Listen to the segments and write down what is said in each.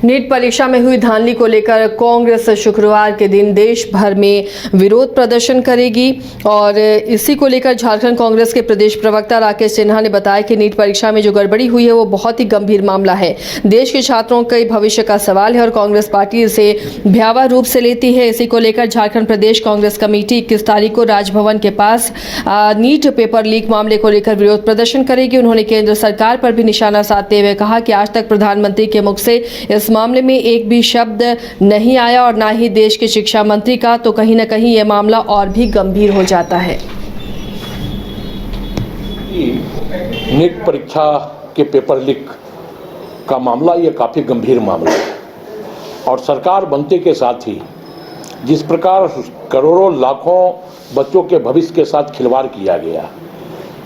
NEET परीक्षा में हुई धांधली को लेकर कांग्रेस शुक्रवार के दिन देश भर में विरोध प्रदर्शन करेगी और इसी को लेकर झारखंड कांग्रेस के प्रदेश प्रवक्ता राकेश सिन्हा ने बताया कि नीट परीक्षा में जो गड़बड़ी हुई है वो बहुत ही गंभीर मामला है। देश के छात्रों के भविष्य का सवाल है और कांग्रेस पार्टी इसे भयावह रूप से लेती है। इसी को लेकर झारखंड प्रदेश कांग्रेस कमेटी 21 तारीख को राजभवन के पास नीट पेपर लीक मामले को लेकर विरोध प्रदर्शन करेगी। उन्होंने केंद्र सरकार पर भी निशाना साधते हुए कहा कि आज तक प्रधानमंत्री के मुख से इस मामले में एक भी शब्द नहीं आया और ना ही देश के शिक्षा मंत्री का, तो कहीं ना कहीं यह मामला और भी गंभीर हो जाता है। नीट परीक्षा के पेपर लीक का मामला ये काफ़ी गंभीर मामला है और सरकार बनते के साथ ही जिस प्रकार करोड़ों लाखों बच्चों के भविष्य के साथ खिलवाड़ किया गया,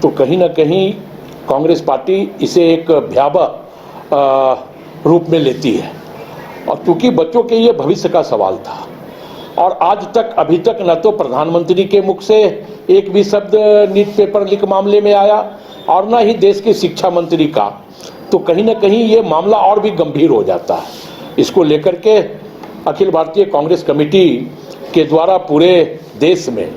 तो कहीं ना कहीं कांग्रेस पार्टी इसे एक भयावह रूप में लेती है। और क्योंकि बच्चों के ये भविष्य का सवाल था और आज तक अभी तक न तो प्रधानमंत्री के मुख से एक भी शब्द नीट पेपर लीक मामले में आया और न ही देश के शिक्षा मंत्री का, तो कहीं ना कहीं ये मामला और भी गंभीर हो जाता है। इसको लेकर के अखिल भारतीय कांग्रेस कमेटी के द्वारा पूरे देश में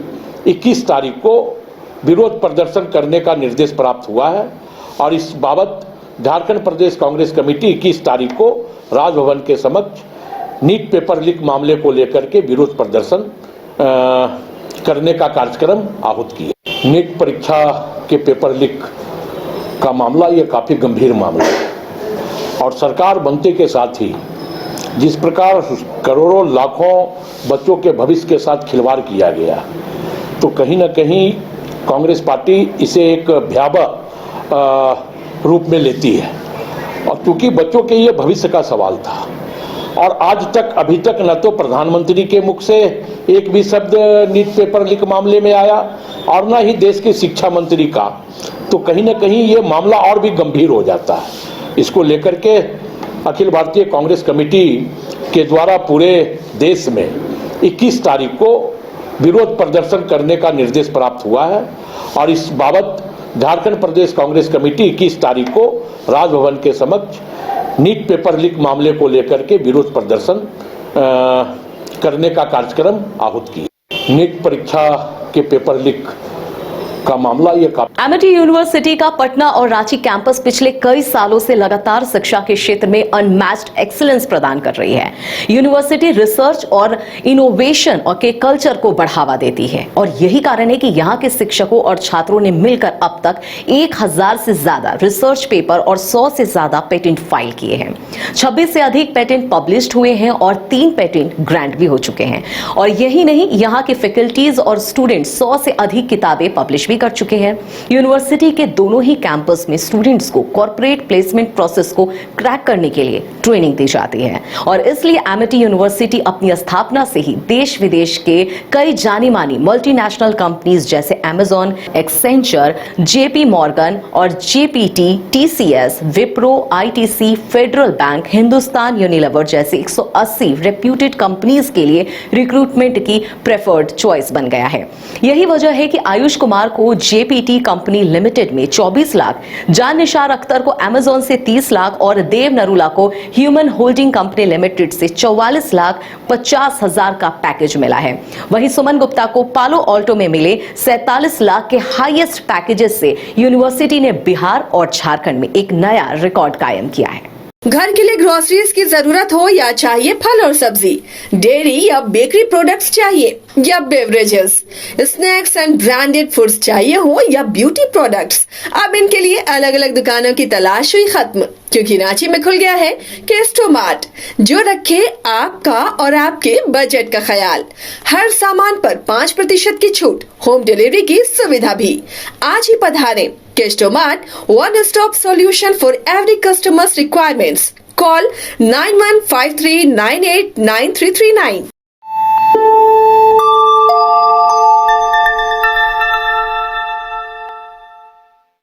21 तारीख को विरोध प्रदर्शन करने का निर्देश प्राप्त हुआ है और इस बाबत झारखंड प्रदेश कांग्रेस कमेटी 21 तारीख को राजभवन के समक्ष नीट पेपर लीक मामले को लेकर के विरोध प्रदर्शन करने का कार्यक्रम आहूत किया। नीट परीक्षा के पेपर लीक का मामला ये काफ़ी गंभीर मामला है और सरकार बनते के साथ ही जिस प्रकार करोड़ों लाखों बच्चों के भविष्य के साथ खिलवाड़ किया गया, तो कहीं ना कहीं कांग्रेस पार्टी इसे एक भयावह रूप में लेती है। और क्योंकि बच्चों के ये भविष्य का सवाल था और आज तक अभी तक न तो प्रधानमंत्री के मुख से एक भी शब्द नीट पेपर लीक मामले में आया और न ही देश के शिक्षा मंत्री का, तो कहीं ना कहीं ये मामला और भी गंभीर हो जाता है। इसको लेकर के अखिल भारतीय कांग्रेस कमेटी के द्वारा पूरे देश में 21 तारीख को विरोध प्रदर्शन करने का निर्देश प्राप्त हुआ है और इस बाबत झारखंड प्रदेश कांग्रेस कमेटी 21 तारीख को राजभवन के समक्ष नीट पेपर लीक मामले को लेकर के विरोध प्रदर्शन करने का कार्यक्रम आहूत किया। नीट परीक्षा के पेपर लीक का मामला ये एमिटी यूनिवर्सिटी का पटना और रांची कैंपस पिछले कई सालों से लगातार शिक्षा के क्षेत्र में अनमैच्ड एक्सीलेंस प्रदान कर रही है। यूनिवर्सिटी रिसर्च और इनोवेशन और के कल्चर को बढ़ावा देती है और यही कारण है कि यहाँ के शिक्षकों और छात्रों ने मिलकर अब तक 1000 से ज्यादा रिसर्च पेपर और 100 से ज्यादा पेटेंट फाइल किए हैं। 26 से अधिक पेटेंट पब्लिश्ड हुए हैं और 3 पेटेंट ग्रांट भी हो चुके हैं। और यही नहीं, यहाँ के फैकल्टीज और स्टूडेंट 100 से अधिक किताबें पब्लिश भी कर चुके हैं। यूनिवर्सिटी के दोनों ही कैंपस में स्टूडेंट्स को कॉर्पोरेट प्लेसमेंट प्रोसेस को क्रैक करने के लिए ट्रेनिंग दी जाती है और इसलिए एमिटी यूनिवर्सिटी अपनी स्थापना से ही देश विदेश के कई जानी मानी मल्टीनेशनल कंपनीज जैसे अमेजॉन, एक्सेंचर, जेपी मॉर्गन और GPT, TCS, Wipro, ITC, federal bank, Hindustan Unilever जैसे 180 रेप्यूटेड कंपनीज के लिए रिक्रूटमेंट की प्रेफर्ड चॉइस बन गया है। यही वजह है कि आयुष कुमार को जेपीटी कंपनी लिमिटेड में 24 लाख, जान निसार अख्तर को अमेजॉन से 30 लाख और देव नरूला को ह्यूमन होल्डिंग कंपनी लिमिटेड से 44,50,000 का पैकेज मिला है। वहीं सुमन गुप्ता को पालो ऑल्टो में मिले 47 लाख के हाईएस्ट पैकेजेस से यूनिवर्सिटी ने बिहार और झारखंड में एक नया रिकॉर्ड कायम किया है। घर के लिए ग्रोसरीज की जरूरत हो या चाहिए फल और सब्जी, डेयरी या बेकरी प्रोडक्ट्स चाहिए या beverages, snacks and branded foods चाहिए हो या ब्यूटी प्रोडक्ट्स, अब इनके लिए अलग अलग दुकानों की तलाश हुई खत्म, क्योंकि रांची में खुल गया है केस्टोमार्ट, जो रखे आपका और आपके बजट का ख्याल। हर सामान पर 5% की छूट, होम डिलीवरी की सुविधा भी। आज ही पधारें। केस्टोमार्ट, one stop solution for every customer's requirements. Call 9153989339.